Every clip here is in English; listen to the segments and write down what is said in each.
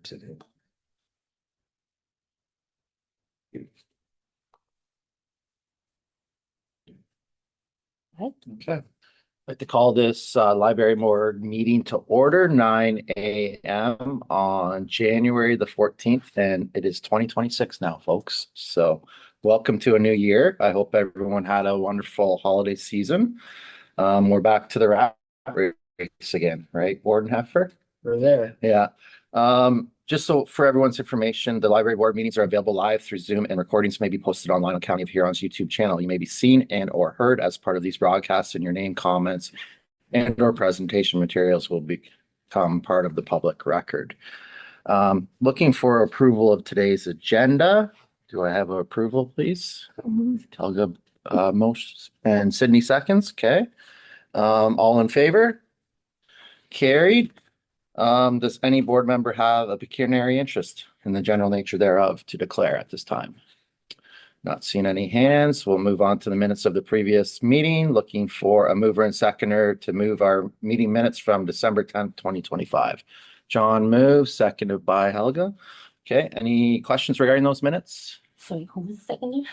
today. Okay. I'd like to call this library board meeting to order, 9 a.m. on January the 14th, and it is 2026 now, folks. So welcome to a new year. I hope everyone had a wonderful holiday season. We're back to the rat race again, right, Warden Heifer? We're there. Yeah. Just so for everyone's information, the library board meetings are available live through Zoom, and recordings may be posted online on County of Huron's YouTube channel. You may be seen and or heard as part of these broadcasts, and your name, comments, and or presentation materials will become part of the public record. Looking for approval of today's agenda. Do I have approval, please? Helga, motion, and Sydney seconds. Okay. All in favor? Carried. Does any board member have a pecuniary interest in the general nature thereof to declare at this time? Not seeing any hands. We'll move on to the minutes of the previous meeting. Looking for a mover and seconder to move our meeting minutes from December 10th, 2025. John moves, seconded by Helga. Okay, any questions regarding those minutes? Sorry, who was the second?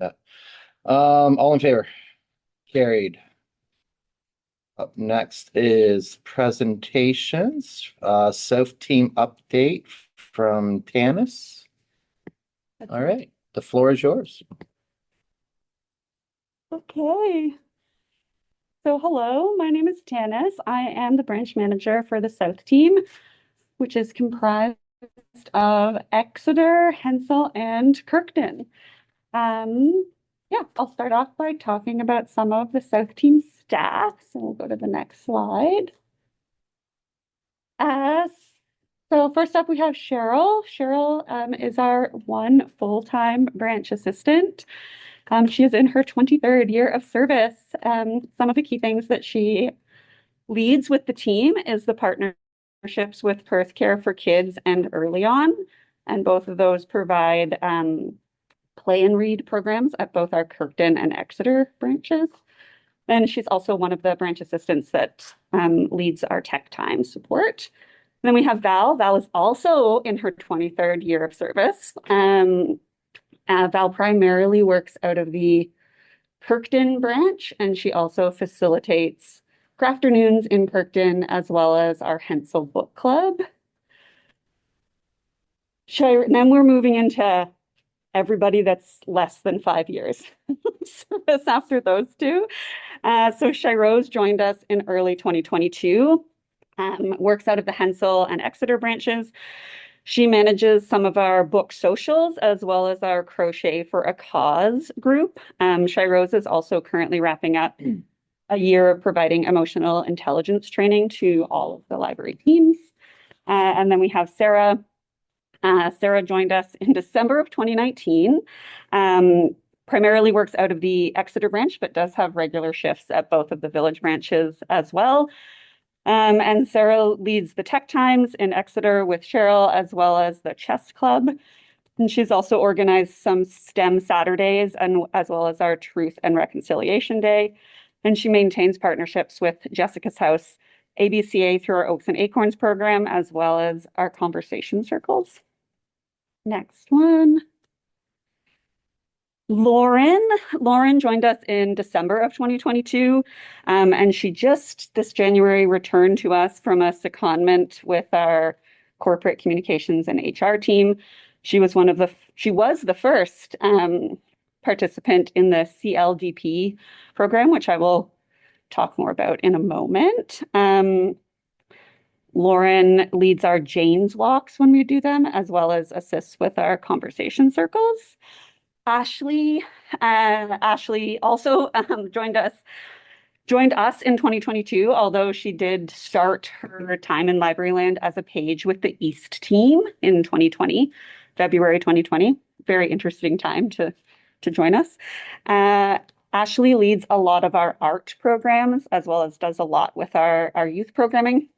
Yeah. All in favor? Carried. Up next is presentations, South team update from Tanis. All right, the floor is yours. Okay. So hello, my name is Tanis. I am the branch manager for the South team, which is comprised of Exeter, Hensel, and Kirkton. Yeah, I'll start off by talking about some of the South team staff. So we'll go to the next slide. So first up, we have Cheryl. Cheryl is our one full-time branch assistant. She is in her 23rd year of service. Some of the key things that she leads with the team is the partnerships with Perth Care for Kids and Early On. And both of those provide play and read programs at both our Kirkton and Exeter branches. And she's also one of the branch assistants that leads our tech time support. And then we have Val. Val is also in her 23rd year of service. Val primarily works out of the Kirkton branch, and she also facilitates crafternoons in Kirkton as well as our Hensel Book Club. Then we're moving into everybody that's less than 5 years service after those two. So Shirose joined us in early 2022, works out of the Hensel and Exeter branches. She manages some of our book socials as well as our Crochet for a Cause group. Shirose is also currently wrapping up a year of providing emotional intelligence training to all of the library teams. And then we have Sarah. Sarah joined us in December of 2019. Primarily works out of the Exeter branch, but does have regular shifts at both of the village branches as well. And Sarah leads the Tech Times in Exeter with Cheryl, as well as the Chess Club. And she's also organized some STEM Saturdays, and as well as our Truth and Reconciliation Day. And she maintains partnerships with Jessica's House, ABCA through our Oaks and Acorns program, as well as our conversation circles. Next one. Lauren joined us in December of 2022, and she just this January returned to us from a secondment with our corporate communications and HR team. She was the first participant in the CLDP program, which I will talk more about in a moment. Lauren leads our Jane's walks when we do them, as well as assists with our conversation circles. Ashley also joined us in 2022, although she did start her time in Libraryland as a page with the East team in February 2020. Very interesting time to join us. Ashley leads a lot of our art programs, as well as does a lot with our youth programming.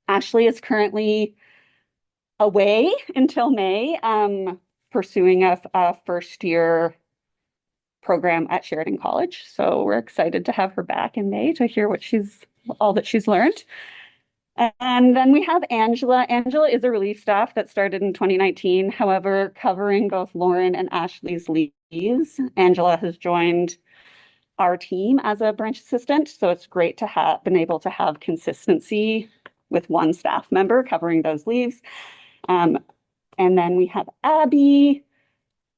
Ashley is currently away until May, pursuing a first-year program at Sheridan College. So we're excited to have her back in May to hear all that she's learned. And then we have Angela. Angela is a relief staff that started in 2019, however, covering both Lauren and Ashley's leaves. Angela has joined our team as a branch assistant, so it's great to have been able to have consistency with one staff member covering those leaves. Um, and then we have Abby.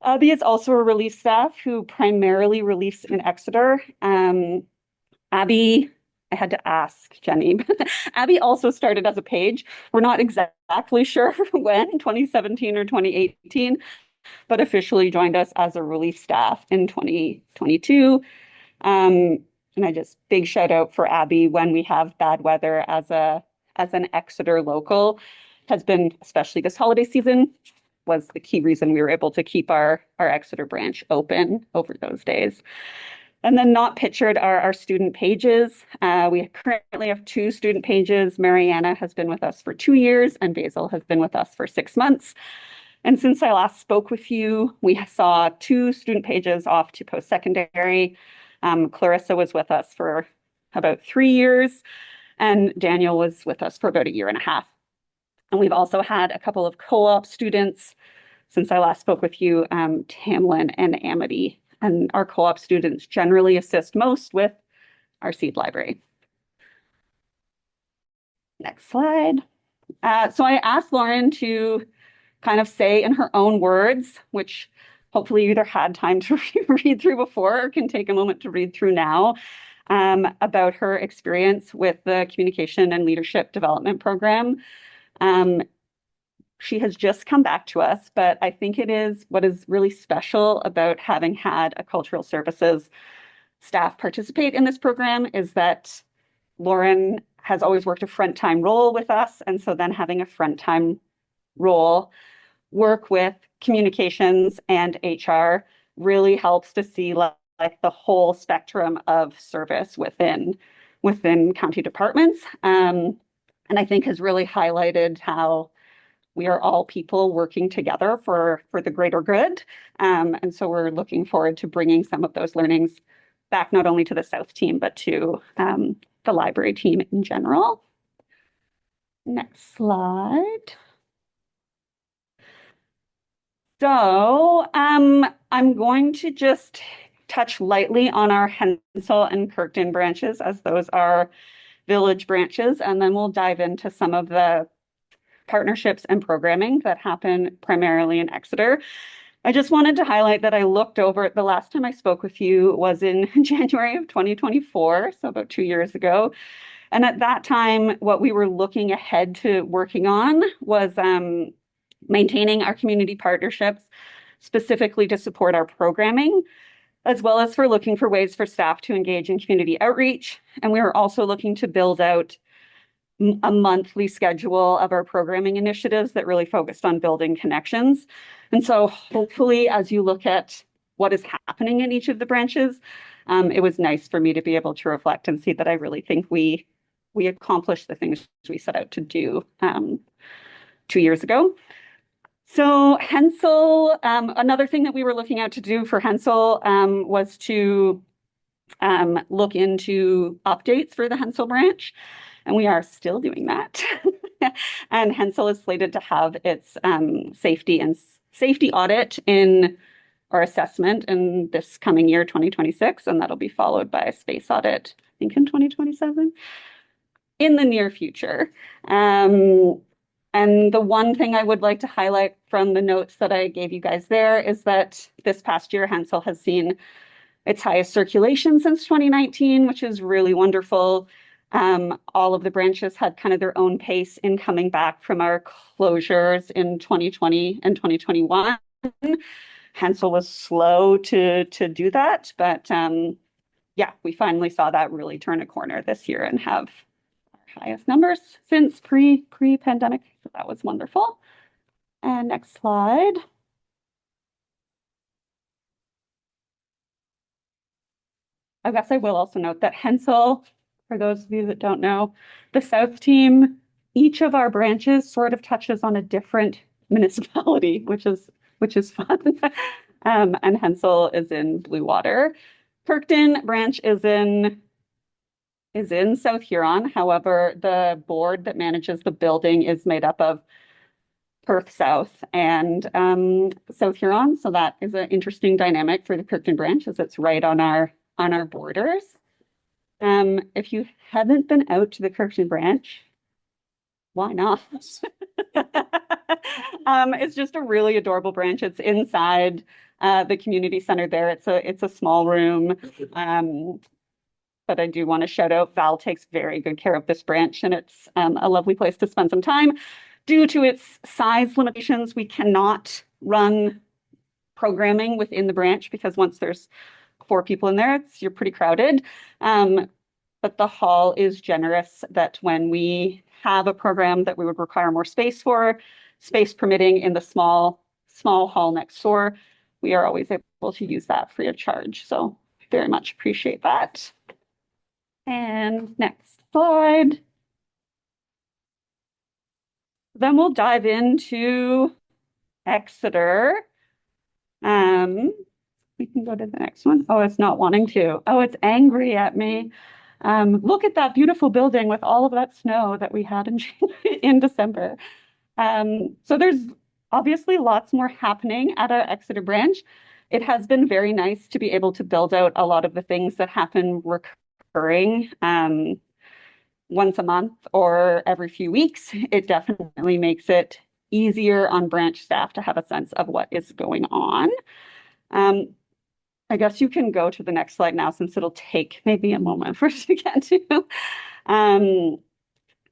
Abby is also a relief staff who primarily reliefs in Exeter. Abby, I had to ask Jenny. Abby also started as a page. We're not exactly sure when, 2017 or 2018, but officially joined us as a relief staff in 2022. And I just big shout out for Abby when we have bad weather as an Exeter local has been, especially this holiday season, was the key reason we were able to keep our Exeter branch open over those days. And then not pictured are our student pages. We currently have two student pages. Mariana has been with us for 2 years and Basil has been with us for 6 months. And since I last spoke with you, we saw two student pages off to post-secondary. Clarissa was with us for about 3 years and Daniel was with us for about a year and a half. And we've also had a couple of co-op students since I last spoke with you, Tamlin and Amity. And our co-op students generally assist most with our seed library. Next slide. So I asked Lauren to kind of say in her own words, which hopefully you either had time to read through before or can take a moment to read through now, about her experience with the Communication and Leadership Development Program. She has just come back to us, but I think it is what is really special about having had a cultural services staff participate in this program is that Lauren has always worked a front time role with us. And so then having a front time role work with communications and HR really helps to see like the whole spectrum of service within county departments. And I think has really highlighted how we are all people working together for the greater good. And so we're looking forward to bringing some of those learnings back, not only to the South team, but to the library team in general. Next slide. So I'm going to just touch lightly on our Hensel and Kirkton branches as those are village branches, and then we'll dive into some of the partnerships and programming that happen primarily in Exeter. I just wanted to highlight that I looked over the last time I spoke with you was in January of 2024, so about 2 years ago. And at that time, what we were looking ahead to working on was maintaining our community partnerships, specifically to support our programming, as well as for looking for ways for staff to engage in community outreach. And we were also looking to build out a monthly schedule of our programming initiatives that really focused on building connections. And so hopefully, as you look at what is happening in each of the branches, it was nice for me to be able to reflect and see that I really think we accomplished the things we set out to do 2 years ago. So Hensel, another thing that we were looking at to do for Hensel was to look into updates for the Hensel branch. And we are still doing that. And Hensel is slated to have its safety audit in our assessment in this coming year, 2026, and that'll be followed by a space audit, I think in 2027, in the near future. And the one thing I would like to highlight from the notes that I gave you guys there is that this past year, Hensel has seen its highest circulation since 2019, which is really wonderful. All of the branches had kind of their own pace in coming back from our closures in 2020 and 2021. Hensel was slow to do that, but yeah, we finally saw that really turn a corner this year and have our highest numbers since pre-pandemic. So that was wonderful. And next slide. I guess I will also note that Hensel, for those of you that don't know, the South team, each of our branches sort of touches on a different municipality, which is fun. And Hensel is in Blue Water. Kirkton branch is in is in South Huron. However, the board that manages the building is made up of Perth South and South Huron. So that is an interesting dynamic for the Kirkton branch as it's right on our borders. If you haven't been out to the Kirkton branch, why not? It's just a really adorable branch. It's inside the community center there. It's a small room. But I do want to shout out Val takes very good care of this branch, and it's a lovely place to spend some time. Due to its size limitations, we cannot run programming within the branch because once there's 4 people in there, you're pretty crowded. But the hall is generous that when we have a program that we would require more space for, space permitting in the small hall next door, we are always able to use that free of charge. So very much appreciate that. And next slide. Then we'll dive into Exeter. We can go to the next one. Oh, it's not wanting to. Oh, it's angry at me. Look at that beautiful building with all of that snow that we had in December. So there's obviously lots more happening at our Exeter branch. It has been very nice to be able to build out a lot of the things that happen recurring once a month or every few weeks. It definitely makes it easier on branch staff to have a sense of what is going on. I guess you can go to the next slide now since it'll take maybe a moment for us to get to.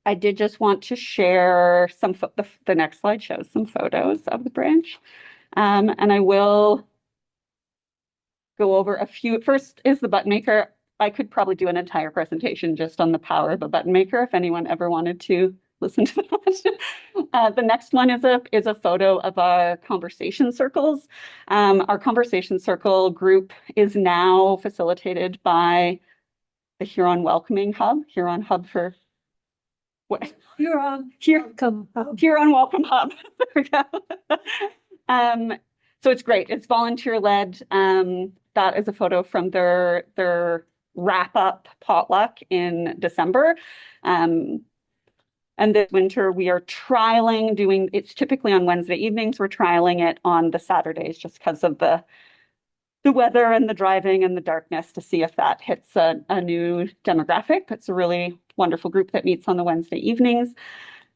I did just want to share the next slide shows some photos of the branch. And I will go over a few. First is the button maker. I could probably do an entire presentation just on the power of a button maker if anyone ever wanted to listen to that. The next one is a photo of our conversation circles. Our conversation circle group is now facilitated by the Huron Welcoming Hub, Huron Hub for what? Huron Welcome Hub. Huron Welcome Hub. There we go. So it's great. It's volunteer led. That is a photo from their wrap up potluck in December. And this winter we are trialing it's typically on Wednesday evenings. We're trialing it on the Saturdays just because of the weather and the driving and the darkness to see if that hits a new demographic. It's a really wonderful group that meets on the Wednesday evenings.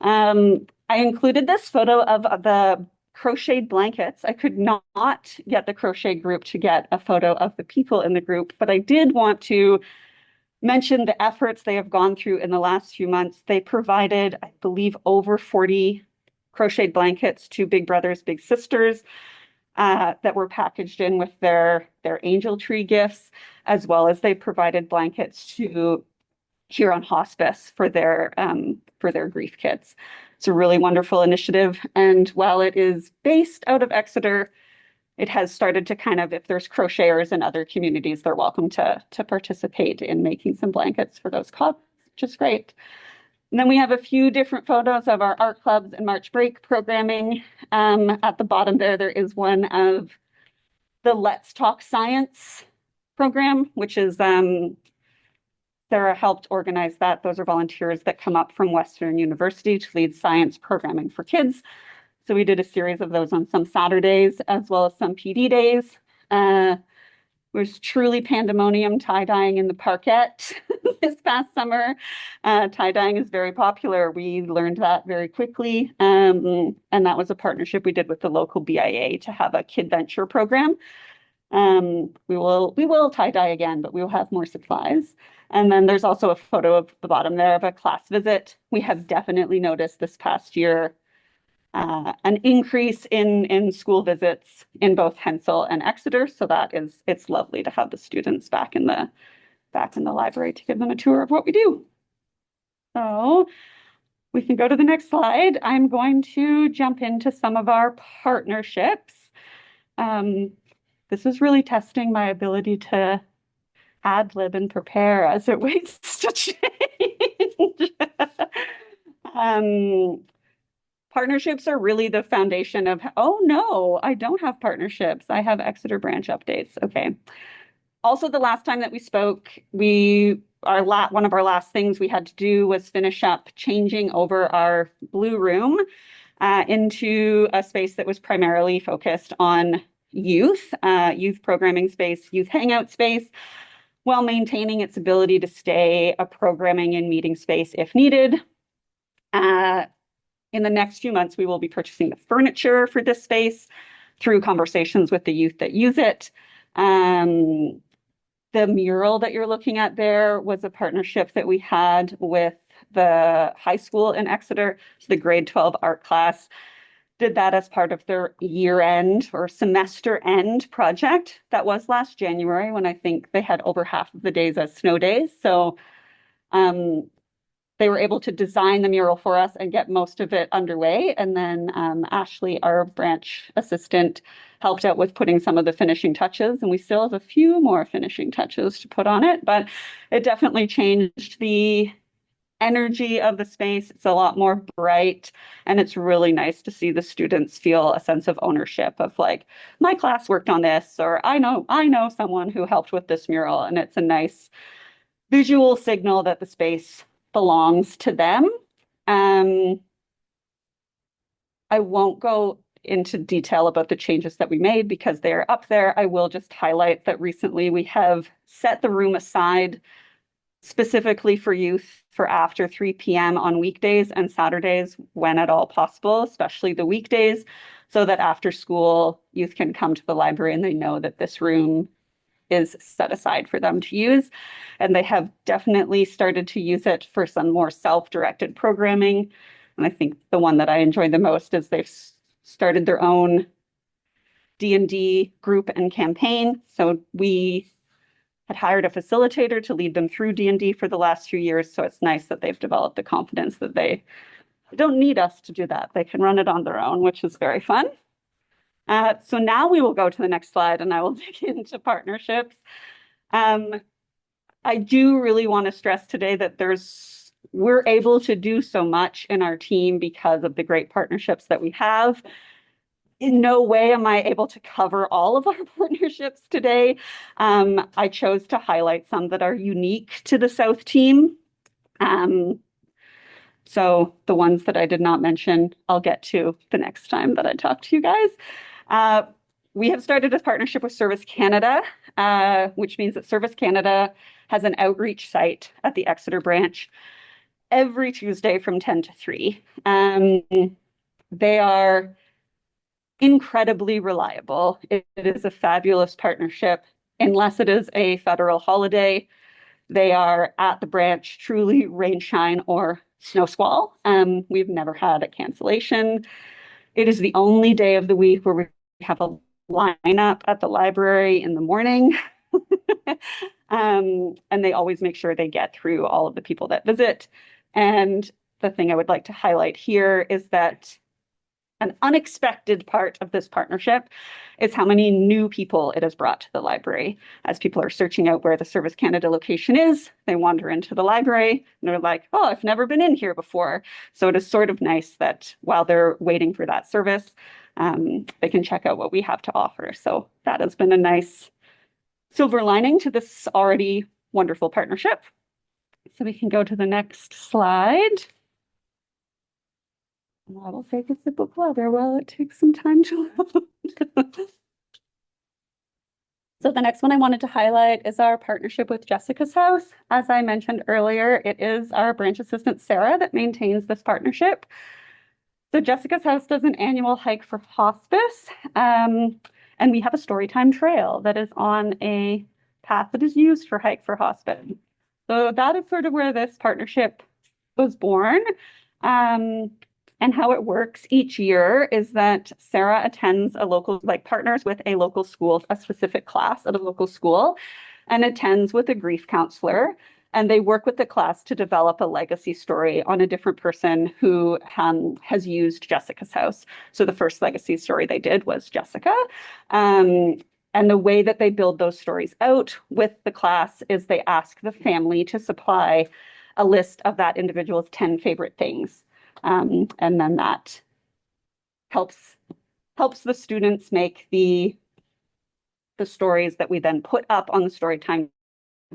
I included this photo of the crocheted blankets. I could not get the crochet group to get a photo of the people in the group, but I did want to mention the efforts they have gone through in the last few months. They provided, I believe, over 40 crocheted blankets to Big Brothers Big Sisters that were packaged in with their angel tree gifts, as well as they provided blankets to Huron Hospice for their grief kits. It's a really wonderful initiative. And while it is based out of Exeter, it has started to kind of, if there's crocheters in other communities, they're welcome to participate in making some blankets for those clubs, which is great. And then we have a few different photos of our art clubs and March break programming. At the bottom there is one of the Let's Talk Science program, which is Sarah helped organize that. Those are volunteers that come up from Western University to lead science programming for kids. So we did a series of those on some Saturdays as well as some PD days. It was truly pandemonium tie-dyeing in the parquet this past summer. Tie-dyeing is very popular. We learned that very quickly. And that was a partnership we did with the local BIA to have a Kid Venture program. We will tie-dye again, but we will have more supplies. And then there's also a photo of the bottom there of a class visit. We have definitely noticed this past year an increase in school visits in both Hensel and Exeter. So it's lovely to have the students back in the library to give them a tour of what we do. So we can go to the next slide. I'm going to jump into some of our partnerships. This is really testing my ability to ad lib and prepare as it waits to change. Partnerships are really the foundation of, oh no, I don't have partnerships. I have Exeter branch updates. Okay. Also, the last time that we spoke, one of our last things we had to do was finish up changing over our blue room into a space that was primarily focused on youth programming space, youth hangout space, while maintaining its ability to stay a programming and meeting space if needed. In the next few months, we will be purchasing the furniture for this space through conversations with the youth that use it. The mural that you're looking at there was a partnership that we had with the high school in Exeter. So the grade 12 art class did that as part of their year-end or semester-end project. That was last January, when I think they had over half of the days as snow days. So they were able to design the mural for us and get most of it underway. And then Ashley, our branch assistant, helped out with putting some of the finishing touches. And we still have a few more finishing touches to put on it, but it definitely changed the energy of the space. It's a lot more bright, and it's really nice to see the students feel a sense of ownership of like, my class worked on this, or I know someone who helped with this mural. And it's a nice visual signal that the space belongs to them. I won't go into detail about the changes that we made because they're up there. I will just highlight that recently we have set the room aside specifically for youth for after 3 p.m. on weekdays and Saturdays when at all possible, especially the weekdays, so that after school youth can come to the library and they know that this room is set aside for them to use. And they have definitely started to use it for some more self-directed programming. And I think the one that I enjoy the most is they've started their own D&D group and campaign. So we had hired a facilitator to lead them through D&D for the last few years. So it's nice that they've developed the confidence that they don't need us to do that. They can run it on their own, which is very fun. So now we will go to the next slide and I will dig into partnerships. I do really want to stress today that we're able to do so much in our team because of the great partnerships that we have. In no way am I able to cover all of our partnerships today. I chose to highlight some that are unique to the South team. So the ones that I did not mention, I'll get to the next time that I talk to you guys. We have started a partnership with Service Canada, which means that Service Canada has an outreach site at the Exeter branch every Tuesday from 10 to 3. They are incredibly reliable. It is a fabulous partnership. Unless it is a federal holiday, they are at the branch, truly rain, shine, or snow squall. We've never had a cancellation. It is the only day of the week where we have a lineup at the library in the morning. And they always make sure they get through all of the people that visit. And the thing I would like to highlight here is that an unexpected part of this partnership is how many new people it has brought to the library. As people are searching out where the Service Canada location is, they wander into the library and they're like, oh, I've never been in here before. So it is sort of nice that while they're waiting for that service, they can check out what we have to offer. So that has been a nice silver lining to this already wonderful partnership. So we can go to the next slide. I will take a sip of water while it takes some time to load. So the next one I wanted to highlight is our partnership with Jessica's House. As I mentioned earlier, it is our branch assistant, Sarah, that maintains this partnership. So Jessica's House does an annual hike for hospice, and we have a storytime trail that is on a path that is used for hike for hospice. So that is sort of where this partnership was born. And how it works each year is that Sarah attends partners with a local school, a specific class at a local school, and attends with a grief counselor. And they work with the class to develop a legacy story on a different person who has used Jessica's House. So the first legacy story they did was Jessica. And the way that they build those stories out with the class is they ask the family to supply a list of that individual's 10 favorite things. And then that helps the students make the the stories that we then put up on the Storytime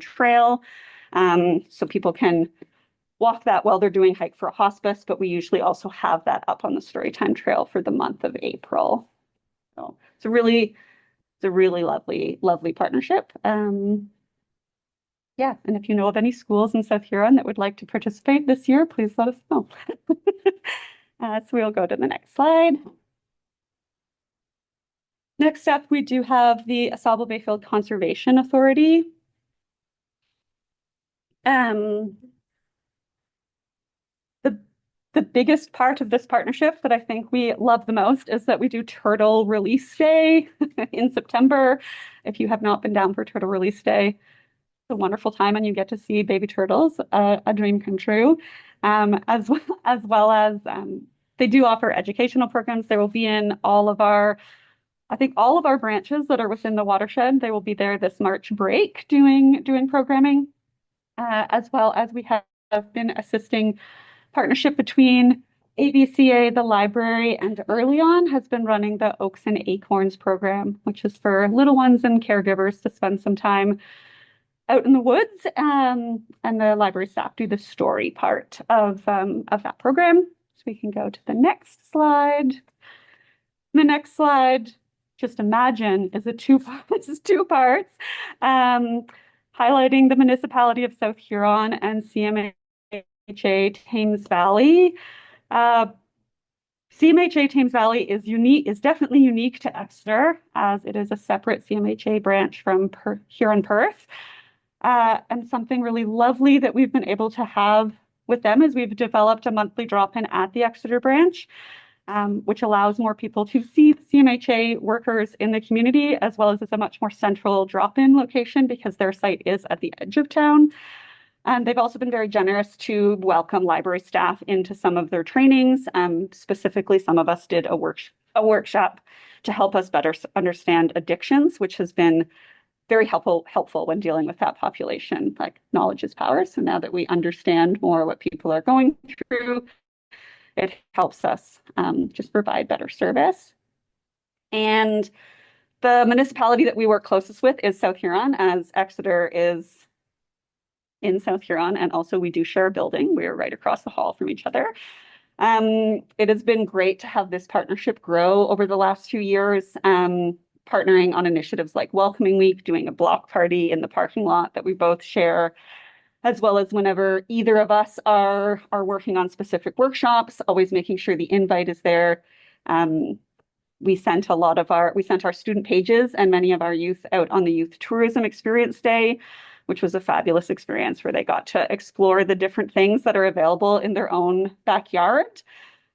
Trail. So people can walk that while they're doing Hike for a Hospice, but we usually also have that up on the Storytime Trail for the month of April. So it's a really lovely, lovely partnership. Yeah, and if you know of any schools in South Huron that would like to participate this year, please let us know. So we'll go to the next slide. Next up, we do have the Asaba Bayfield Conservation Authority. The biggest part of this partnership that I think we love the most is that we do Turtle Release Day in September. If you have not been down for Turtle Release Day, it's a wonderful time and you get to see baby turtles, a dream come true. As well as they do offer educational programs. They will be in all of our branches that are within the watershed. They will be there this March break doing programming, as well as we have been assisting. Partnership between ABCA, the library, and Early On has been running the Oaks and Acorns program, which is for little ones and caregivers to spend some time out in the woods. And the library staff do the story part of that program. So we can go to the next slide. The next slide, just imagine, is two parts, highlighting the municipality of South Huron and CMHA Thames Valley. CMHA Thames Valley is definitely unique to Exeter, as it is a separate CMHA branch from Huron Perth. And something really lovely that we've been able to have with them is we've developed a monthly drop-in at the Exeter branch, which allows more people to see CMHA workers in the community, as well as it's a much more central drop-in location because their site is at the edge of town. And they've also been very generous to welcome library staff into some of their trainings. Specifically, some of us did a workshop to help us better understand addictions, which has been very helpful when dealing with that population. Like, knowledge is power. So now that we understand more what people are going through, it helps us just provide better service. And the municipality that we work closest with is South Huron, as Exeter is in South Huron, and also we do share a building. We are right across the hall from each other. It has been great to have this partnership grow over the last few years, partnering on initiatives like Welcoming Week, doing a block party in the parking lot that we both share, as well as whenever either of us are working on specific workshops, always making sure the invite is there. We sent our student pages and many of our youth out on the Youth Tourism Experience Day, which was a fabulous experience where they got to explore the different things that are available in their own backyard.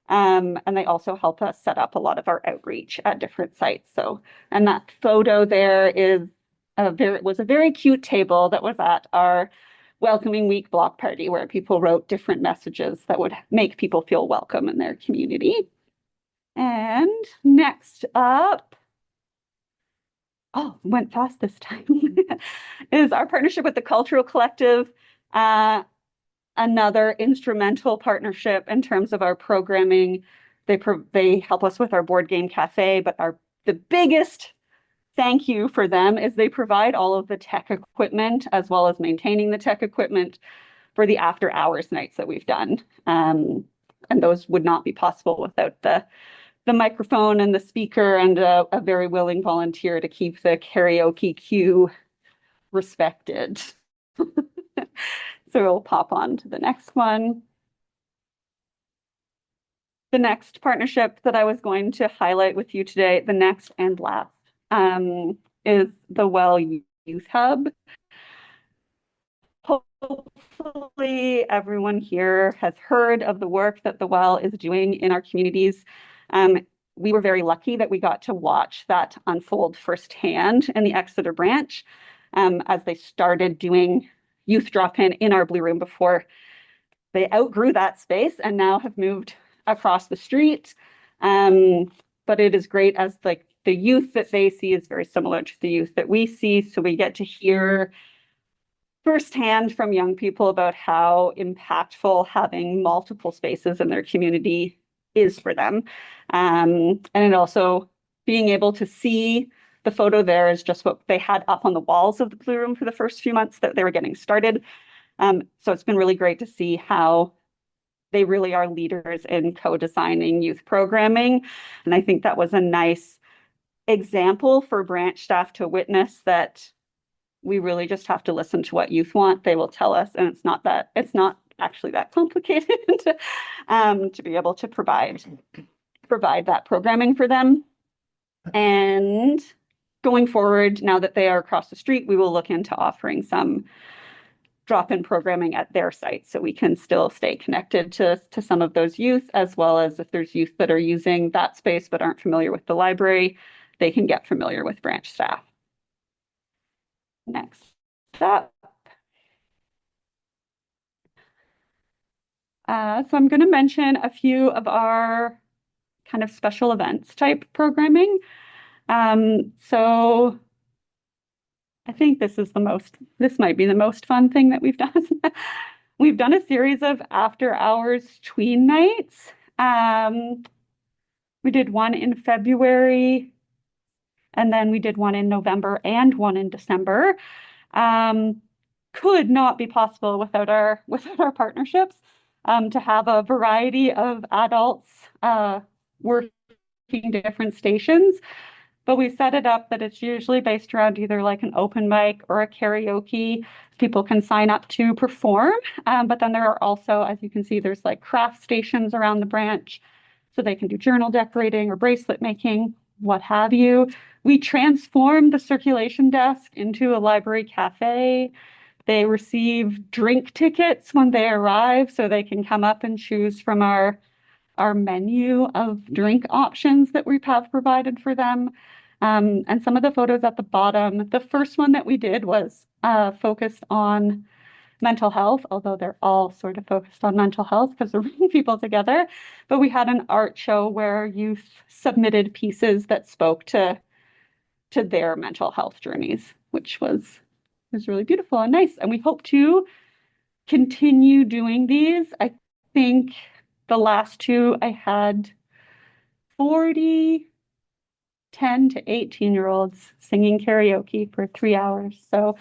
And they also help us set up a lot of our outreach at different sites. And that photo there was a very cute table that was at our Welcoming Week block party, where people wrote different messages that would make people feel welcome in their community. And next up, went fast this time, is our partnership with the Cultural Collective. Another instrumental partnership in terms of our programming. They help us with our board game cafe, but the biggest thank you for them is they provide all of the tech equipment as well as maintaining the tech equipment for the after hours nights that we've done. And those would not be possible without the microphone and the speaker and a very willing volunteer to keep the karaoke queue respected. So we'll pop on to the next one. The next partnership that I was going to highlight with you today, the next and last, is the Well Youth Hub. Hopefully everyone here has heard of the work that the Well is doing in our communities. We were very lucky that we got to watch that unfold firsthand in the Exeter branch, as they started doing youth drop-in in our Blue Room before they outgrew that space and now have moved across the street. But it is great, as like the youth that they see is very similar to the youth that we see. So we get to hear firsthand from young people about how impactful having multiple spaces in their community is for them. And it also being able to see The photo there is just what they had up on the walls of the Blue Room for the first few months that they were getting started. So it's been really great to see how they really are leaders in co-designing youth programming. And I think that was a nice example for branch staff to witness that we really just have to listen to what youth want. They will tell us, and it's not actually that complicated to be able to provide that programming for them. And going forward, now that they are across the street, we will look into offering some drop-in programming at their site so we can still stay connected to some of those youth, as well as if there's youth that are using that space but aren't familiar with the library, they can get familiar with branch staff. Next up. So I'm going to mention a few of our kind of special events type programming. So I think this might be the most fun thing that we've done. We've done a series of after hours tween nights. We did one in February, and then we did one in November and one in December. Could not be possible without our partnerships, to have a variety of adults working different stations. But we set it up that it's usually based around either like an open mic or a karaoke. People can sign up to perform. But then there are also, as you can see, there's like craft stations around the branch. So they can do journal decorating or bracelet making, what have you. We transformed the circulation desk into a library cafe. They receive drink tickets when they arrive, so they can come up and choose from our menu of drink options that we have provided for them. And some of the photos at the bottom, the first one that we did was focused on mental health, although they're all sort of focused on mental health because they're bringing people together. But we had an art show where youth submitted pieces that spoke to their mental health journeys, which was really beautiful and nice. And we hope to continue doing these. I think the last two I had 40 10 to 18-year-olds singing karaoke for 3 hours. So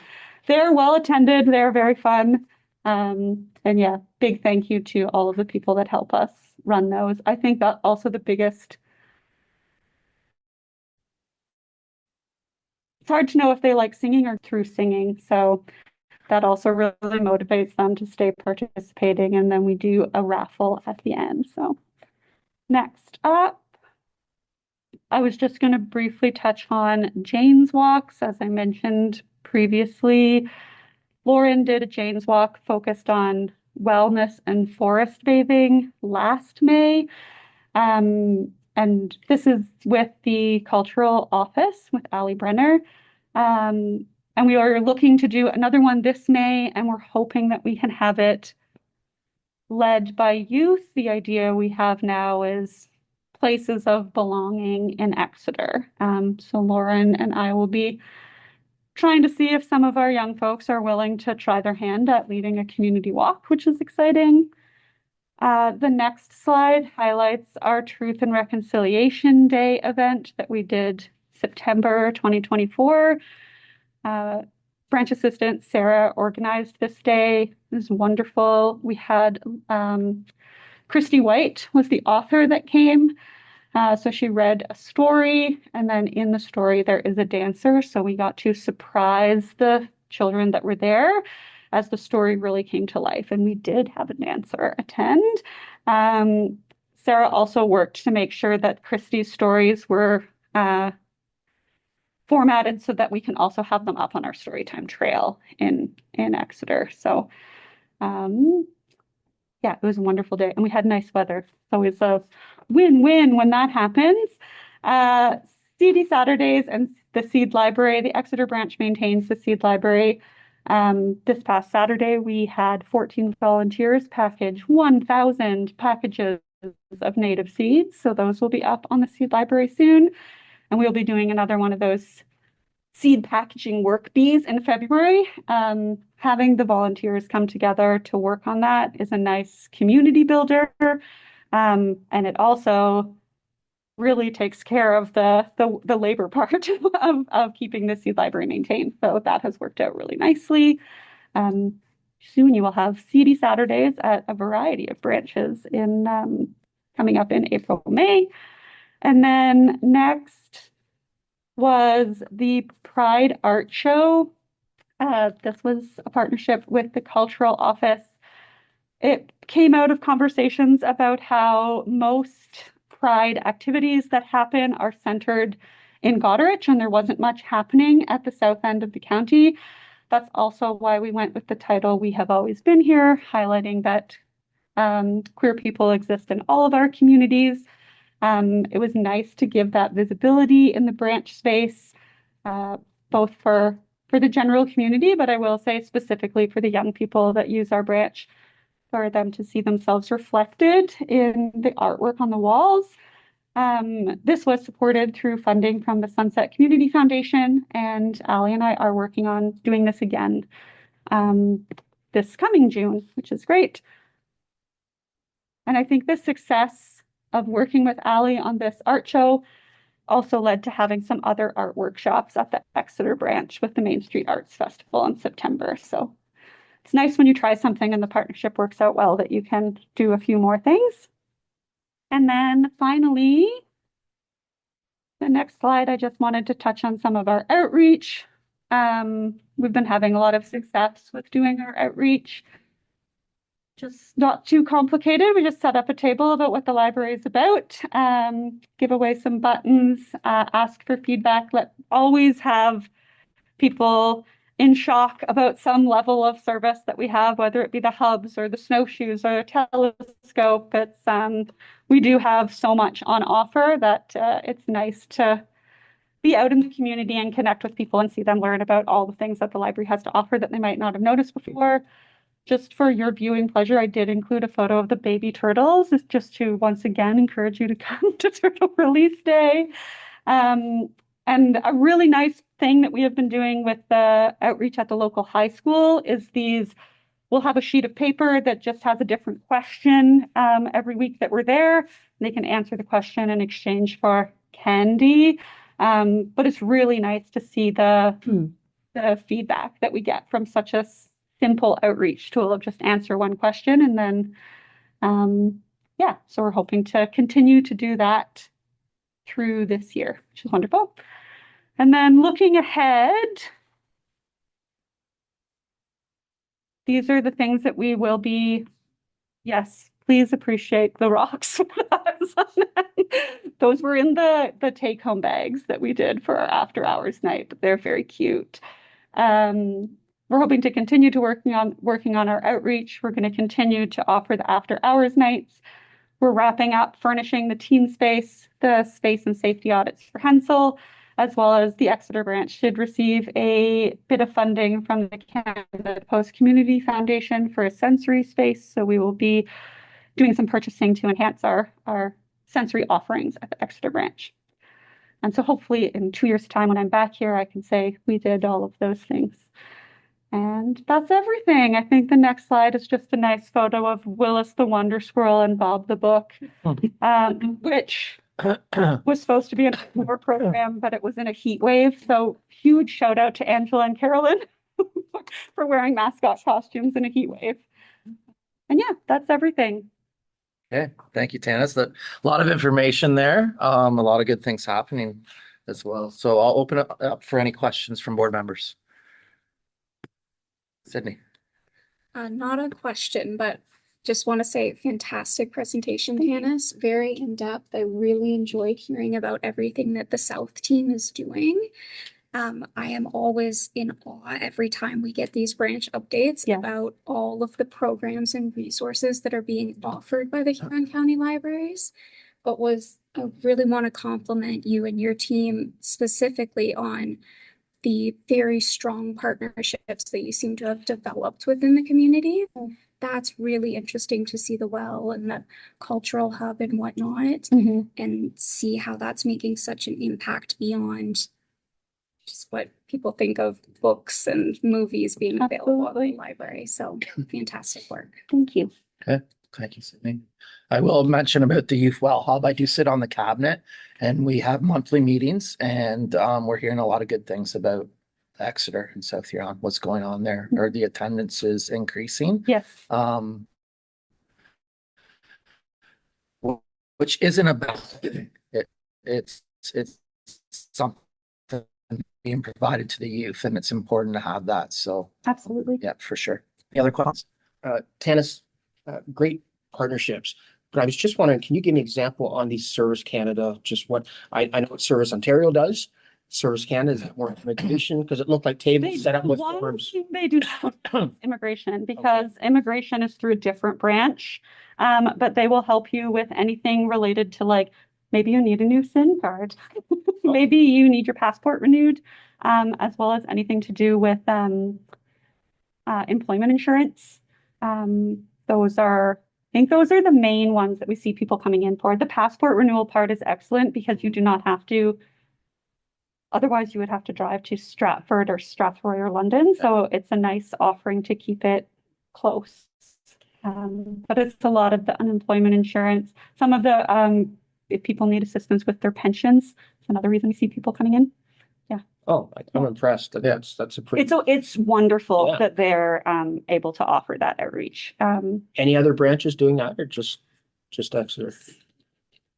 they're well attended. They're very fun. And yeah, big thank you to all of the people that help us run those. I think that also the biggest. It's hard to know if they like singing or through singing. So that also really motivates them to stay participating. And then we do a raffle at the end. So next up, I was just going to briefly touch on Jane's Walks. As I mentioned previously, Lauren did a Jane's Walk focused on wellness and forest bathing last May. And this is with the Cultural Office with Ali Brenner. And we are looking to do another one this May, and we're hoping that we can have it led by youth. The idea we have now is places of belonging in Exeter. So Lauren and I will be trying to see if some of our young folks are willing to try their hand at leading a community walk, which is exciting. The next slide highlights our Truth and Reconciliation Day event that we did September 2024. Branch assistant Sarah organized this day. It was wonderful. We had Christy White was the author that came. So she read a story, and then in the story there is a dancer. So we got to surprise the children that were there as the story really came to life. And we did have a dancer attend. Sarah also worked to make sure that Christy's stories were formatted so that we can also have them up on our Storytime Trail in Exeter. So yeah, it was a wonderful day, and we had nice weather. It's always a win-win when that happens. CD Saturdays and the Seed Library, the Exeter branch maintains the Seed Library. This past Saturday, we had 14 volunteers package 1,000 packages of native seeds. So those will be up on the Seed Library soon. And we'll be doing another one of those seed packaging work bees in February. Having the volunteers come together to work on that is a nice community builder. And it also really takes care of the labor part of keeping the Seed Library maintained. So that has worked out really nicely. Soon you will have Seedy Saturdays at a variety of branches in coming up in April, May. And then next was the Pride Art Show. This was a partnership with the Cultural Office. It came out of conversations about how most Pride activities that happen are centered in Goderich, and there wasn't much happening at the south end of the county. That's also why we went with the title We Have Always Been Here, highlighting that queer people exist in all of our communities. It was nice to give that visibility in the branch space, both for the general community, but I will say specifically for the young people that use our branch, for them to see themselves reflected in the artwork on the walls. This was supported through funding from the Sunset Community Foundation, and Ali and I are working on doing this again this coming June, which is great. And I think the success of working with Ali on this art show also led to having some other art workshops at the Exeter branch with the Main Street Arts Festival in September. So it's nice when you try something and the partnership works out well that you can do a few more things. And then finally, the next slide, I just wanted to touch on some of our outreach. We've been having a lot of success with doing our outreach. Just not too complicated. We just set up a table about what the library is about, give away some buttons, ask for feedback. Always have people in shock about some level of service that we have, whether it be the hubs or the snowshoes or a telescope. We do have so much on offer that it's nice to be out in the community and connect with people and see them learn about all the things that the library has to offer that they might not have noticed before. Just for your viewing pleasure, I did include a photo of the baby turtles, just to once again encourage you to come to Turtle Release Day. And a really nice thing that we have been doing with the outreach at the local high school is we'll have a sheet of paper that just has a different question every week that we're there. They can answer the question in exchange for candy. But it's really nice to see the feedback that we get from such a simple outreach tool of just answer one question. And then, so we're hoping to continue to do that through this year, which is wonderful. And then looking ahead, these are the things that we will be, yes, please appreciate the rocks. Those were in the take-home bags that we did for our after-hours night. They're very cute. We're hoping to continue to working on our outreach. We're going to continue to offer the after-hours nights. We're wrapping up furnishing the teen space, the space and safety audits for Hensel, as well as the Exeter branch did receive a bit of funding from the Canada Post Community Foundation for a sensory space. So we will be doing some purchasing to enhance our sensory offerings at the Exeter branch. And so hopefully in 2 years' time when I'm back here, I can say we did all of those things. And that's everything. I think the next slide is just a nice photo of Willis the Wonder Squirrel and Bob the Book, which was supposed to be an outdoor program, but it was in a heat wave. So huge shout out to Angela and Carolyn for wearing mascot costumes in a heat wave. And yeah, that's everything. Okay, thank you, Tana. That's a lot of information there. A lot of good things happening as well. So I'll open it up for any questions from board members. Sydney. Not a question, but just want to say fantastic presentation, Tanis. Very in-depth. I really enjoyed hearing about everything that the South team is doing. I am always in awe every time we get these branch updates about all of the programs and resources that are being offered by the Huron County Libraries. But I really want to compliment you and your team specifically on the very strong partnerships that you seem to have developed within the community. That's really interesting to see the well and the cultural hub and whatnot, and see how that's making such an impact beyond just what people think of books and movies being available at the library. So fantastic work. Thank you. Okay, Thank you, Sydney. I will mention about the Youth Well Hub. I do sit on the cabinet and we have monthly meetings and we're hearing a lot of good things about Exeter and South Huron, what's going on there, or the attendance is increasing. Yes. Which isn't a bad thing. It's something being provided to the youth and it's important to have that. So Absolutely. yeah, for sure. Any other questions? Tanis, great partnerships. But I was just wondering, can you give me an example on the Service Canada? Just what I know what Service Ontario does. Service Canada is more immigration because it looked like tables set up with One forms. thing they do is immigration, because immigration is through a different branch. But they will help you with anything related to, like, maybe you need a new SIN card. Maybe you need your passport renewed, as well as anything to do with employment insurance. I think those are the main ones that we see people coming in for. The passport renewal part is excellent because you do not have to, otherwise you would have to drive to Stratford or Strathroy or London. So it's a nice offering to keep it close. But it's a lot of the unemployment insurance. Some of the, if people need assistance with their pensions, it's another reason we see people coming in. Oh, I'm impressed. That's a pretty. It's wonderful Yeah. that they're able to offer that outreach. Any other branches doing that or just Exeter?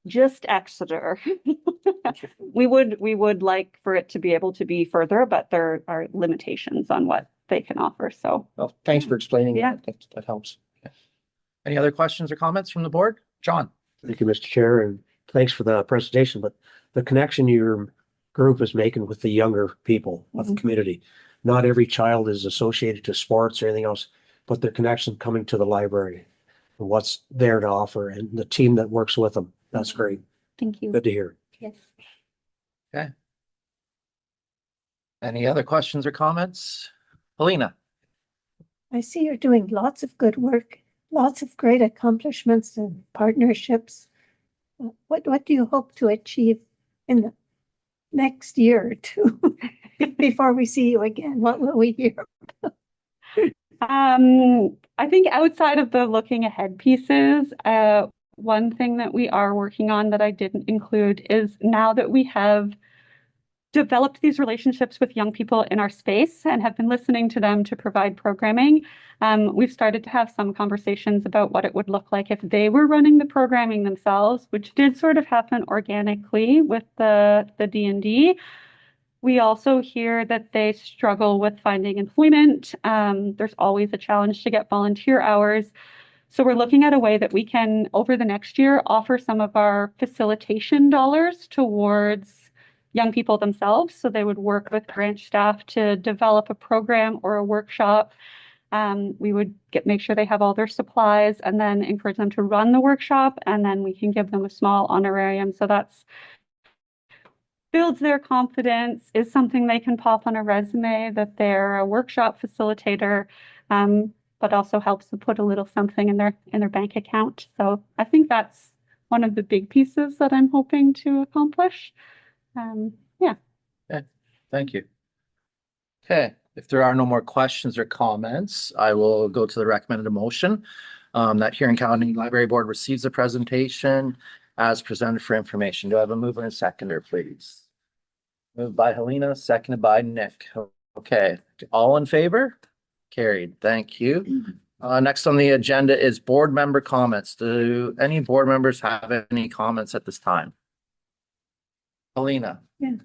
Just Exeter. We would like for it to be able to be further, but there are limitations on what they can offer. So Well, thanks for explaining Yeah. that. That helps. Any other questions or comments from the board? John? Thank you, Mr. Chair, and thanks for the presentation, but the connection your group is making with the younger people of the community. Not every child is associated to sports or anything else, but their connection coming to the library and what's there to offer and the team that works with them. That's great. thank you. Good to hear. Yes. Any other questions or comments? Helena? I see you're doing lots of good work, lots of great accomplishments and partnerships. What do you hope to achieve in the next year or two before we see you again? What will we hear? I think outside of the looking ahead pieces, one thing that we are working on that I didn't include is now that we have developed these relationships with young people in our space and have been listening to them to provide programming, we've started to have some conversations about what it would look like if they were running the programming themselves, which did sort of happen organically with the D&D. We also hear that they struggle with finding employment. There's always a challenge to get volunteer hours. So we're looking at a way that we can, over the next year, offer some of our facilitation dollars towards young people themselves. So they would work with branch staff to develop a program or a workshop. We would make sure they have all their supplies and then encourage them to run the workshop. And then we can give them a small honorarium. So that's builds their confidence, is something they can pop on a resume that they're a workshop facilitator, but also helps to put a little something in their bank account. So I think that's one of the big pieces that I'm hoping to accomplish. Yeah. Okay, thank you. Okay, if there are no more questions or comments, I will go to the recommended motion that Huron County Library Board receives the presentation as presented for information. Do I have a mover and seconder, please? Moved by Helena, seconded by Nick. Okay, all in favor? Carried. Thank you. Next on the agenda is board member comments. Do any board members have any comments at this time? Helena? Yeah.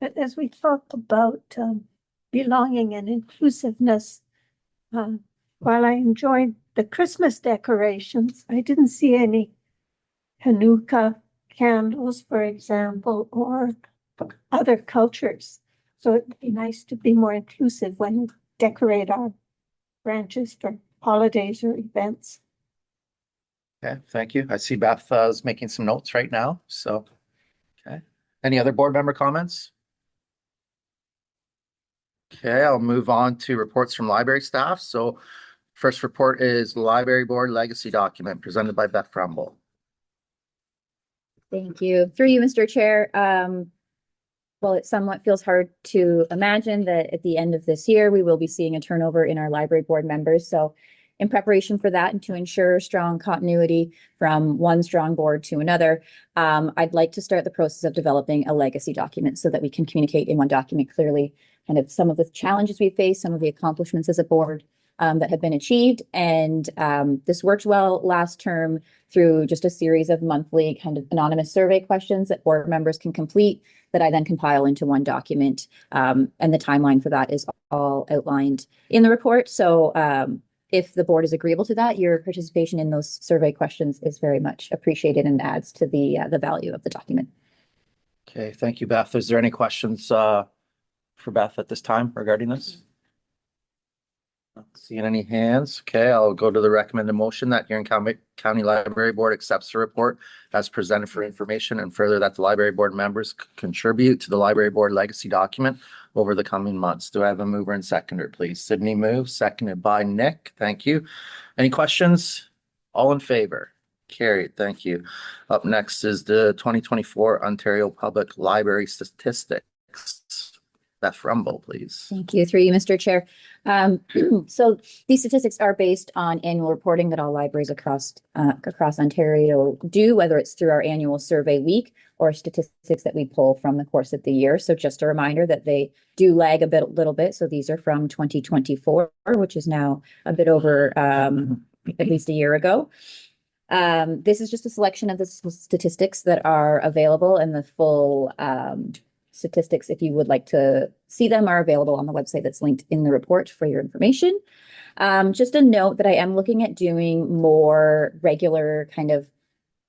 But as we talk about belonging and inclusiveness, while I enjoyed the Christmas decorations, I didn't see any Hanukkah candles, for example, or other cultures. So it'd be nice to be more inclusive when we decorate our branches for holidays or events. Okay, thank you. I see Beth is making some notes right now, so, okay. Any other board member comments? Okay, I'll move on to reports from library staff. So first report is Library Board Legacy Document presented by Beth Frumble. Thank you. Through you, Mr. Chair. Well, it somewhat feels hard to imagine that at the end of this year, we will be seeing a turnover in our library board members. So in preparation for that and to ensure strong continuity from one strong board to another, I'd like to start the process of developing a legacy document so that we can communicate in one document clearly kind of some of the challenges we face, some of the accomplishments as a board that have been achieved. And this worked well last term through just a series of monthly kind of anonymous survey questions that board members can complete that I then compile into one document. And the timeline for that is all outlined in the report. So if the board is agreeable to that, your participation in those survey questions is very much appreciated and adds to the value of the document. Okay, thank you, Beth. Is there any questions for Beth at this time regarding this? Not seeing any hands. Okay, I'll go to the recommended motion that Huron County Library Board accepts the report as presented for information, and further that the library board members contribute to the library board legacy document over the coming months. Do I have a mover and seconder, please? Sydney moves, seconded by Nick. Thank you. Any questions? All in favor? Carried. Thank you. Up next is the 2024 Ontario Public Library Statistics. Beth Rumble, please. Thank you. Through you, Mr. Chair. So these statistics are based on annual reporting that all libraries across Ontario do, whether it's through our annual survey week or statistics that we pull from the course of the year. So just a reminder that they do lag a little bit. So these are from 2024, which is now a bit over at least a year ago. This is just a selection of the statistics that are available, and the full statistics, if you would like to see them, are available on the website that's linked in the report for your information. Just a note that I am looking at doing more regular kind of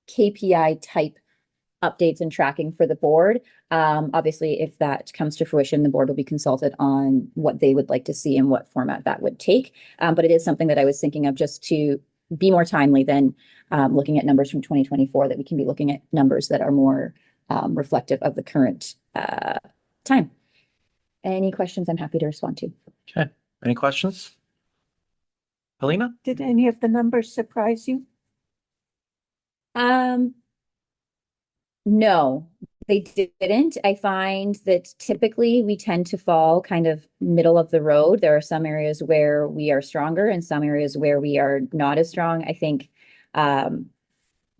KPI type updates and tracking for the board. Obviously, if that comes to fruition, the board will be consulted on what they would like to see and what format that would take. But it is something that I was thinking of just to be more timely than looking at numbers from 2024, that we can be looking at numbers that are more reflective of the current time. Any questions I'm happy to respond to. Okay. Any questions? Helena? Did any of the numbers surprise you? No, they didn't. I find that typically we tend to fall kind of middle of the road. There are some areas where we are stronger and some areas where we are not as strong. I think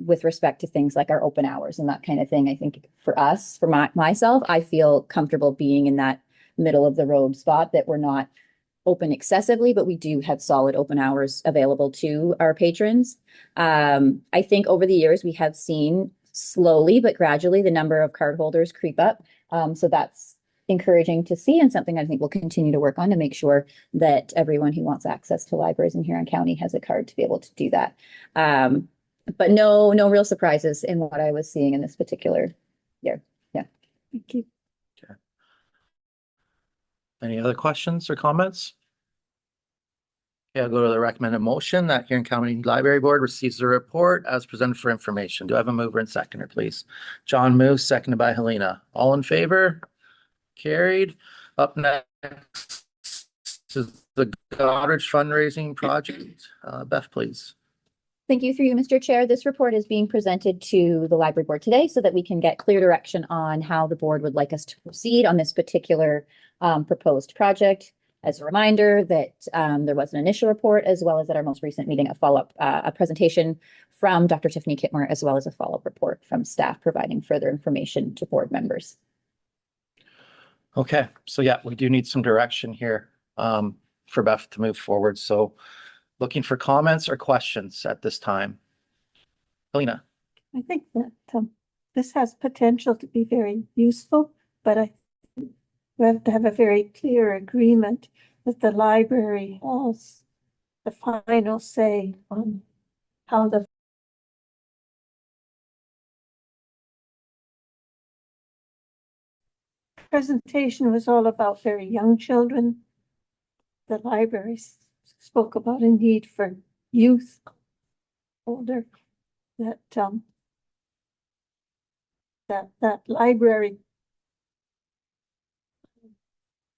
with respect to things like our open hours and that kind of thing, I think for us, for myself, I feel comfortable being in that middle of the road spot, that we're not open excessively, but we do have solid open hours available to our patrons. I think over the years we have seen slowly but gradually the number of card holders creep up. So that's encouraging to see, and something I think we'll continue to work on to make sure that everyone who wants access to libraries in Huron County has a card to be able to do that. But no real surprises in what I was seeing in this particular year. Yeah. Thank you. Any other questions or comments? Okay, I'll go to the recommended motion that Huron County Library Board receives the report as presented for information. Do I have a mover and seconder, please? John moves, seconded by Helena. All in favor? Carried. Up next is the Goderich fundraising project. Beth, please. Thank you. Through you, Mr. Chair. This report is being presented to the library board today so that we can get clear direction on how the board would like us to proceed on this particular proposed project. As a reminder that there was an initial report, as well as at our most recent meeting, a follow-up, a presentation from Dr. Tiffany Kittmer, as well as a follow-up report from staff providing further information to board members. Okay, so yeah, we do need some direction here for Beth to move forward. So looking for comments or questions at this time. Helena? I think that this has potential to be very useful, but we have to have a very clear agreement that the library has the final say on how the presentation was all about very young children. The library spoke about a need for youth, older, that library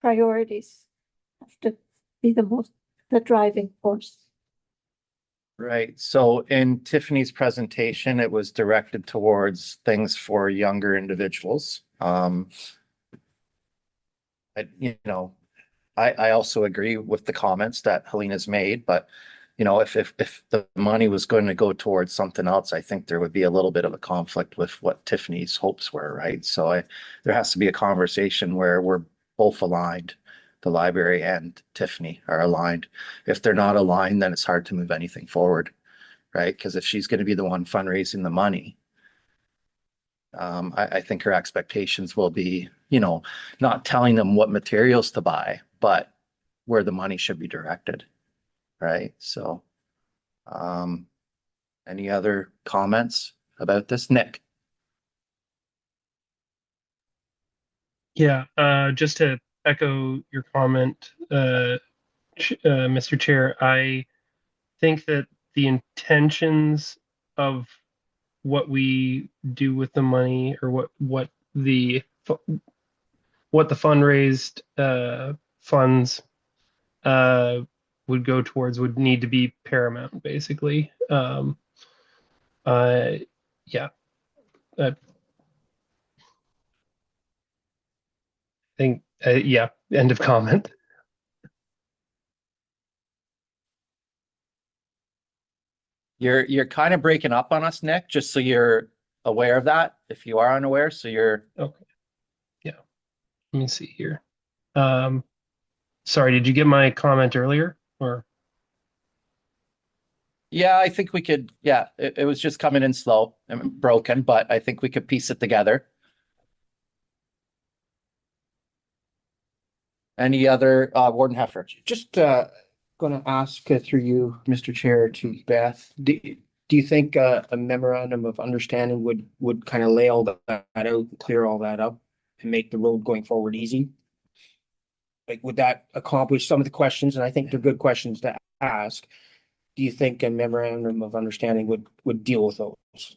priorities have to be the driving force. Right. So in Tiffany's presentation, it was directed towards things for younger individuals. I also agree with the comments that Helena's made, but you know, if the money was going to go towards something else, I think there would be a little bit of a conflict with what Tiffany's hopes were, right? So there has to be a conversation where we're both aligned. The library and Tiffany are aligned. If they're not aligned, then it's hard to move anything forward, right? Because if she's going to be the one fundraising the money, I think her expectations will be, you know, not telling them what materials to buy, but where the money should be directed, right? So, any other comments about this, Nick? Yeah, just to echo your comment, Mr. Chair, I think that the intentions of what we do with the money, or what the fundraised funds would go towards, would need to be paramount, basically. Yeah, I think, yeah, end of comment. You're kind of breaking up on us, Nick, just so you're aware of that, if you are unaware, so you're. Okay. Yeah. Let me see here. Sorry, did you get my comment earlier, or? Yeah, I think we could, yeah, it was just coming in slow and broken, but I think we could piece it together. Any other, Warden Heffer? Just going to ask through you, Mr. Chair, to Beth. Do you think a memorandum of understanding would kind of lay all that out, clear all that up, and make the road going forward easy? Like, would that accomplish some of the questions? And I think they're good questions to ask. Do you think a memorandum of understanding would deal with those?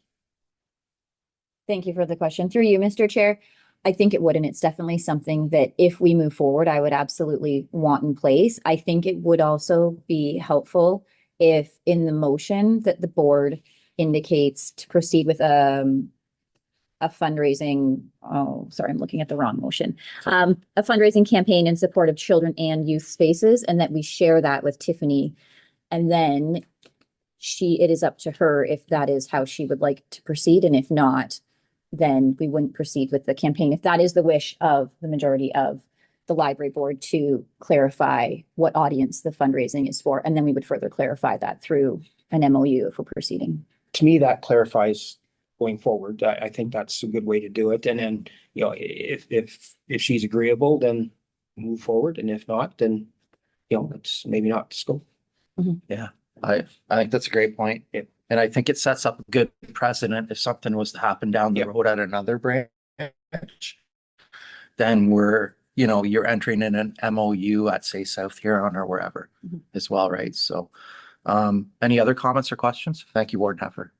Thank you for the question. Through you, Mr. Chair. I think it would, and it's definitely something that if we move forward, I would absolutely want in place. I think it would also be helpful if in the motion that the board indicates to proceed with a fundraising, oh, sorry, I'm looking at the wrong motion. A fundraising campaign in support of children and youth spaces, and that we share that with Tiffany. And then it is up to her if that is how she would like to proceed. And if not, then we wouldn't proceed with the campaign. If that is the wish of the majority of the library board to clarify what audience the fundraising is for, and then we would further clarify that through an MOU if we're proceeding. To me, that clarifies going forward. I think that's a good way to do it. And then, you know, if she's agreeable, then move forward. And if not, then, you know, it's maybe not the scope. Yeah, I think that's a great point. And I think it sets up a good precedent if something was to happen down the road at another branch. Then you're entering in an MOU at, say, South Huron or wherever as well, right? So any other comments or questions? Thank you, Warden Heffer.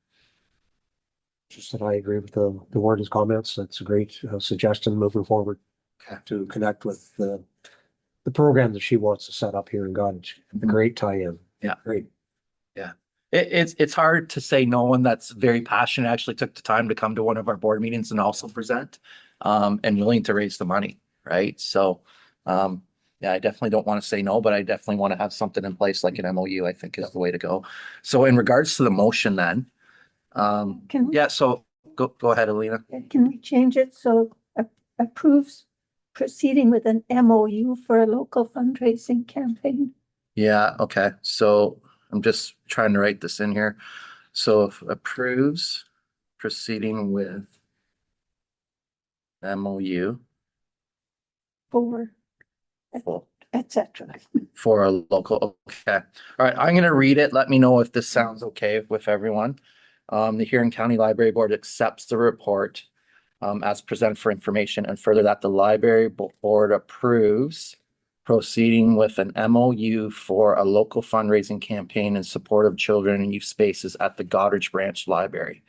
Just that I agree with the warden's comments. That's a great suggestion moving forward. Okay. To connect with the program that she wants to set up here in Goderich. A great tie-in. Yeah. Great. Yeah. It's hard to say no one that's very passionate actually took the time to come to one of our board meetings and also present and willing to raise the money, right? So yeah, I definitely don't want to say no, but I definitely want to have something in place like an MOU, I think is the way to go. So in regards to the motion then, Can we, yeah, so go ahead, Alina. can we change it so approves proceeding with an MOU for a local fundraising campaign? Yeah, okay. So I'm just trying to write this in here. So if approves proceeding with MOU For et cetera. for a local, okay. All right, I'm gonna read it. Let me know if this sounds okay with everyone. The Huron County Library Board accepts the report as presented for information, and further that the library board approves proceeding with an MOU for a local fundraising campaign in support of children and youth spaces at the Goderich Branch Library.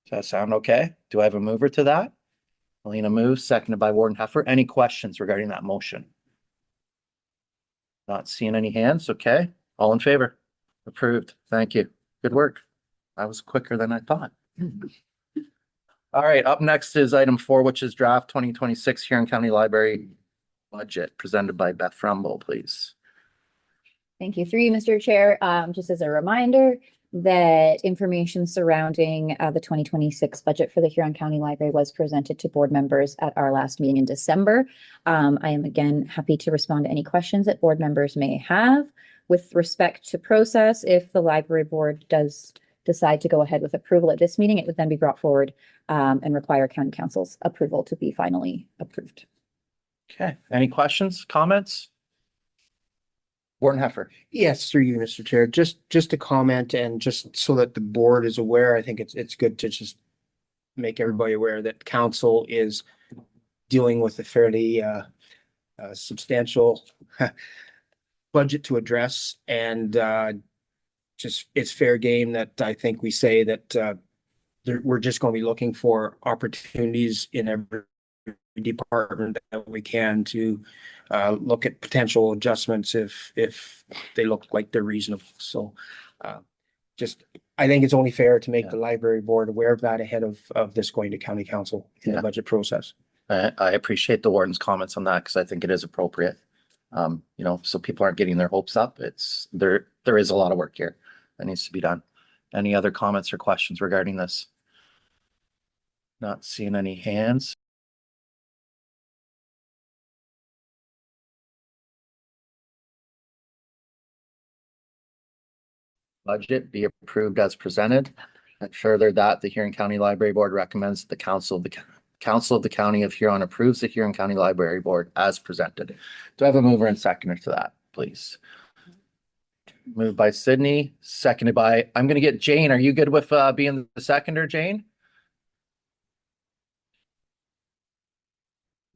Does that sound okay? Do I have a mover to that? Alina moves, seconded by Warden Heffer. Any questions regarding that motion? Not seeing any hands. Okay. All in favor? Approved. Thank you. Good work. That was quicker than I thought. All right, up next is item 4, which is draft 2026 Huron County Library budget presented by Beth Rumble, please. Thank you. Through you, Mr. Chair, just as a reminder that information surrounding the 2026 budget for the Huron County Library was presented to board members at our last meeting in December. I am again happy to respond to any questions that board members may have. With respect to process, if the library board does decide to go ahead with approval at this meeting, it would then be brought forward and require county council's approval to be finally approved. Okay, any questions, comments? Warden Heffer. Yes, through you, Mr. Chair. Just a comment, and just so that the board is aware, I think it's good to just make everybody aware that council is dealing with a fairly substantial budget to address, and just it's fair game that I think we say that we're just going to be looking for opportunities in every department that we can to look at potential adjustments if they look like they're reasonable. So just I think it's only fair to make the library board aware of that ahead of this going to county council in the budget process. I appreciate the warden's comments on that because I think it is appropriate. So people aren't getting their hopes up. There is a lot of work here that needs to be done. Any other comments or questions regarding this? Not seeing any hands. Budget be approved as presented. And further that the Huron County Library Board recommends that the Council of the County of Huron approves the Huron County Library Board as presented. Do I have a mover and seconder to that, please? Moved by Sydney, seconded by, I'm going to get Jane. Are you good with being the seconder, Jane?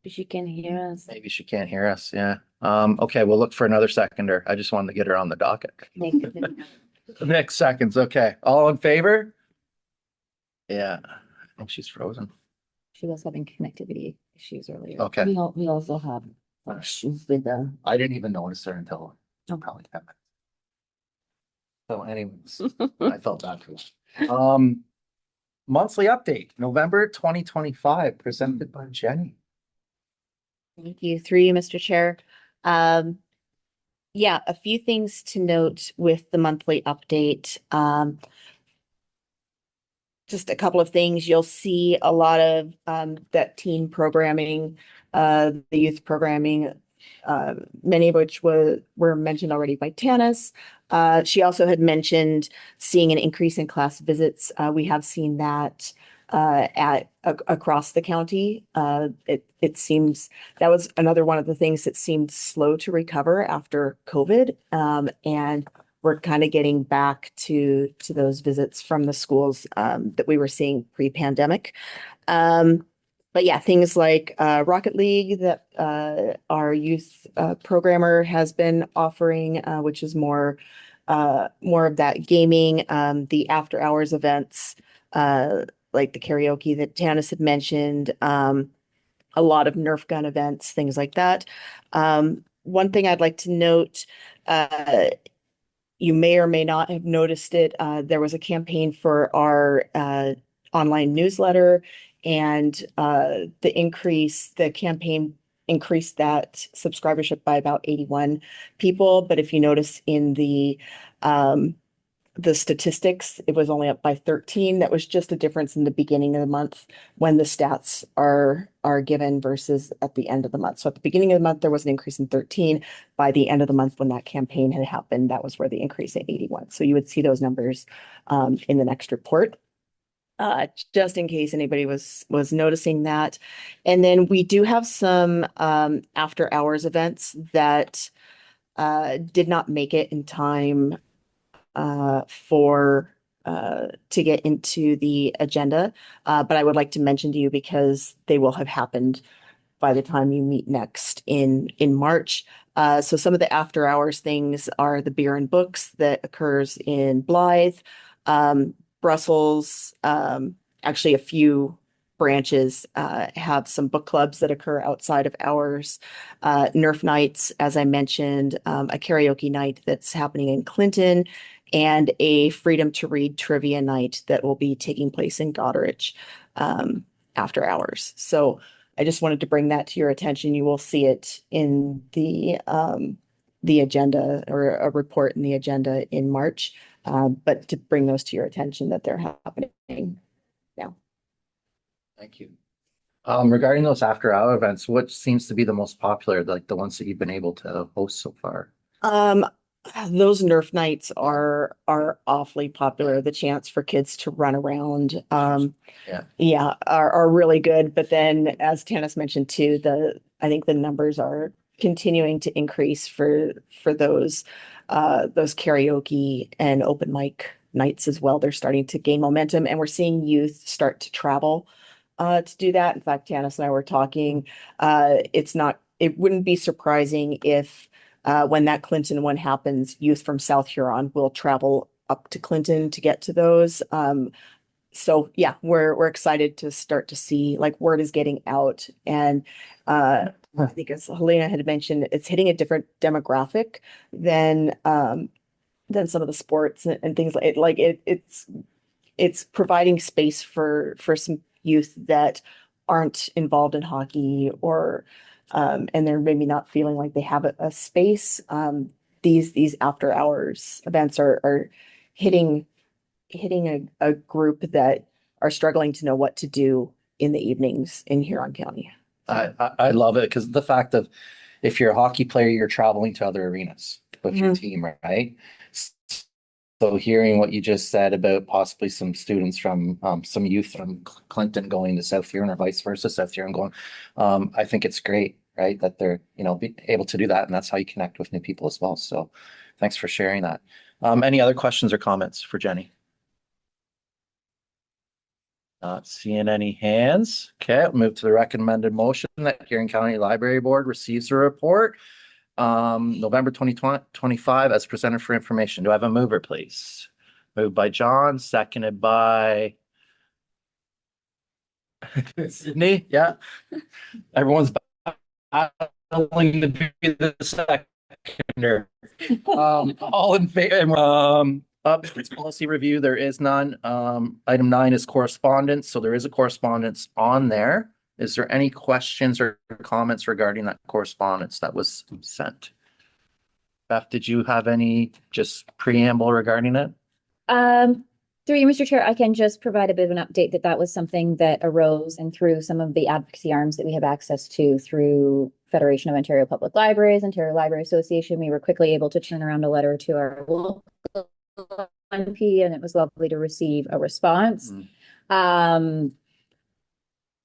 She can hear us. Maybe she can't hear us. Yeah. Okay, we'll look for another seconder. I just wanted to get her on the docket. Next seconds. Okay. All in favor? Yeah. I think she's frozen. She was having connectivity issues earlier. Okay. We also have issues with the. I didn't even notice her until Oh. probably 10 minutes. So anyways, I felt bad for that. Monthly update, November 2025, presented by Jenny. Thank you. Through you, Mr. Chair. Yeah, a few things to note with the monthly update. Just a couple of things. You'll see a lot of that teen programming, the youth programming, many of which were mentioned already by Tanis. She also had mentioned seeing an increase in class visits. We have seen that across the county. It seems that was another one of the things that seemed slow to recover after COVID. And we're kind of getting back to those visits from the schools that we were seeing pre-pandemic. But yeah, things like Rocket League that our youth programmer has been offering, which is more of that gaming, the after hours events, like the karaoke that Tanis had mentioned, a lot of Nerf gun events, things like that. One thing I'd like to note, you may or may not have noticed it. There was a campaign for our online newsletter, and the campaign increased that subscribership by about 81 people. But if you notice in the statistics, it was only up by 13. That was just a difference in the beginning of the month when the stats are given versus at the end of the month. So at the beginning of the month, there was an increase in 13. By the end of the month, when that campaign had happened, that was where the increase in 81. So you would see those numbers in the next report. Just in case anybody was noticing that. And then we do have some after hours events that did not make it in time to get into the agenda. But I would like to mention to you because they will have happened by the time you meet next in March. So some of the after hours things are the beer and books that occurs in Blythe, Brussels, actually a few branches have some book clubs that occur outside of hours. Nerf nights, as I mentioned, a karaoke night that's happening in Clinton, and a Freedom to Read trivia night that will be taking place in Goderich after hours. So I just wanted to bring that to your attention. You will see it in the the agenda or a report in the agenda in March. But to bring those to your attention that they're happening now. Thank you. Regarding those after hour events, what seems to be the most popular, like the ones that you've been able to host so far? Those Nerf nights are awfully popular. The chance for kids to run around, Yeah. are really good. But then, as Tanis mentioned too, I think the numbers are continuing to increase for those karaoke and open mic nights as well. They're starting to gain momentum, and we're seeing youth start to travel to do that. In fact, Tanis and I were talking. It wouldn't be surprising if when that Clinton one happens, youth from South Huron will travel up to Clinton to get to those. So yeah, we're excited to start to see like word is getting out, and I think as Helena had mentioned, it's hitting a different demographic than some of the sports and things like it's providing space for some youth that aren't involved in hockey or and they're maybe not feeling like they have a space. These after hours events are hitting a group that are struggling to know what to do in the evenings in Huron County. I love it because the fact of if you're a hockey player, you're traveling to other arenas with your team, right? So hearing what you just said about possibly some students from some youth from Clinton going to South Huron or vice versa, South Huron going, I think it's great, right? That they're, be able to do that. And that's how you connect with new people as well. So thanks for sharing that. Any other questions or comments for Jenny? Not seeing any hands. Okay, I'll move to the recommended motion that Huron County Library Board receives a report November 2025 as presented for information. Do I have a mover, please? Moved by John, seconded by Sydney. Yeah. Everyone's battling to be the seconder. All in favor. Policy review, there is none. Item 9 is correspondence. So there is a correspondence on there. Is there any questions or comments regarding that correspondence that was sent? Beth, did you have any just preamble regarding it? Through you, Mr. Chair, I can just provide a bit of an update that was something that arose and through some of the advocacy arms that we have access to through Federation of Ontario Public Libraries, Ontario Library Association. We were quickly able to turn around a letter to our local MP, and it was lovely to receive a response.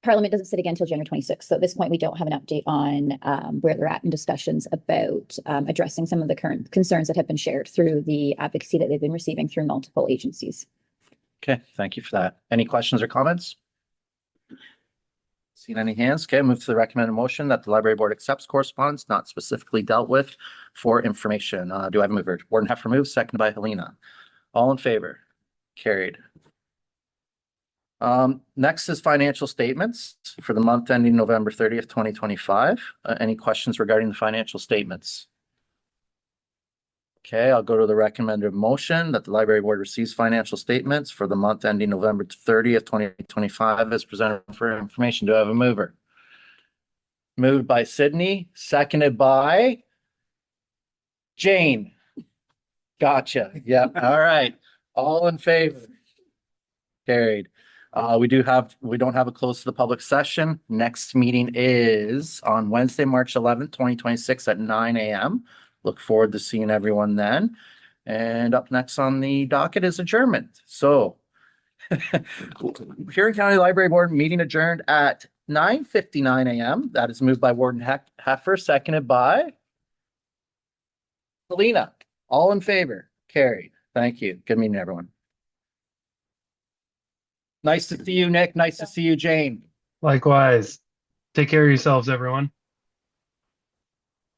Parliament doesn't sit again until January 26th. So at this point, we don't have an update on where they're at in discussions about addressing some of the current concerns that have been shared through the advocacy that they've been receiving through multiple agencies. Okay, thank you for that. Any questions or comments? Seen any hands? Okay, move to the recommended motion that the library board accepts correspondence not specifically dealt with for information. Do I have a mover? Warden Heffer moves, seconded by Helena. All in favor? Carried. Next is financial statements for the month ending November 30th, 2025. Any questions regarding the financial statements? Okay, I'll go to the recommended motion that the library board receives financial statements for the month ending November 30th, 2025 as presented for information. Do I have a mover? Moved by Sydney, seconded by Jane. Gotcha. Yeah. All right. All in favor? Carried. We don't have a close to the public session. Next meeting is on Wednesday, March 11th, 2026 at 9 a.m. Look forward to seeing everyone then. And up next on the docket is adjournment. So Huron County Library Board meeting adjourned at 9:59 a.m. That is moved by Warden Heffer, seconded by Helena. All in favor? Carried. Thank you. Good meeting, everyone. Nice to see you, Nick. Nice to see you, Jane. Likewise. Take care of yourselves, everyone.